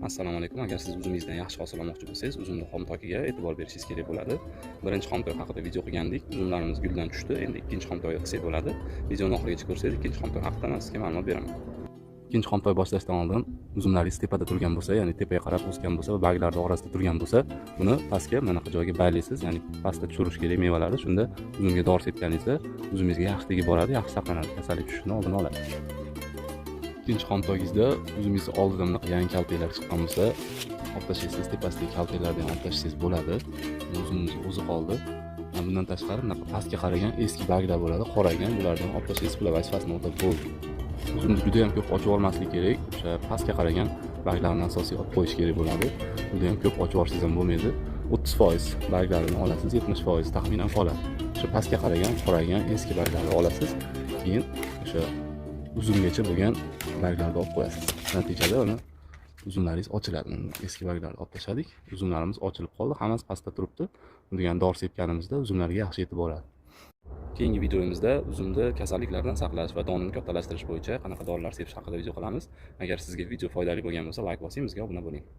Assalomu alaykum. Agar siz uzumingizdan yaxshi hosil olmoqchi bo'lsangiz, uzumni xom tokiga e'tibor berishingiz kerak bo'ladi. Birinchi xom tok haqida video qilgandik. Uzumlarimiz guldan tushdi. Endi ikkinchi xom to'yni qilsak bo'ladi. Videoni oxirigacha ko'rsangiz, ikkinchi xom to'y haqida men sizga ma'lumot beraman. Ikkinchi xom to'y boshlashdan oldin uzumlaringiz tepada turgan bo'lsa, ya'ni tepaga qarab o'sgan bo'lsa va barglarning orasida turgan bo'lsa, buni pastga mana shu joyga baylaysiz, ya'ni pastga tushirish kerak mevalarni. Shunda uzumga dori sepganingizda uzumingizga yaxshi tegib boradi, yaxshi saqlanadi, kasallik tushishining oldini oladi. Ikkinchi xom to'ygizda uzumingiz oldidan yangi kaltaklar chiqqan bo'lsa, olib tashlaysiz, tepasidagi kaltaklarni ham olib tashlaysiz bo'ladi. Uzumimiz o'zi qoldi. Bundan tashqari bunaqa pastga qaragan eski barglar bo'ladi, qoraygan, bulardan olib tashlaysiz, bular vazifasini o'tab bo'ldi. Uzumni juda ham ko'p ochib olmaslik kerak. O'sha pastga qaragan barglarni asosiy olib qo'yish kerak bo'ladi. Juda ham ko'p ochib olsangiz ham bo'lmaydi. 30% barglarini olasiz, 70% taxminan qoladi. O'sha pastga qaragan, qoraygan eski barglarni olasiz, keyin o'sha uzumgacha bo'lgan barglarni olib qo'yasiz. Natijada uni uzumlaringiz ochiladi. Eski barglarni olib tashladik. Uzumlarimiz ochilib qoldi. Hammasi pastda turibdi. Degan dori sepganimizda uzumlarga yaxshi yetib boradi. Keyingi videomizda uzumni kasalliklardan saqlash va donini kattalashtirish bo'yicha qanaqa dorilar sepish haqida video qilamiz. Agar sizga video foydali bo'lgan bo'lsa, like bosing, bizga obuna bo'ling.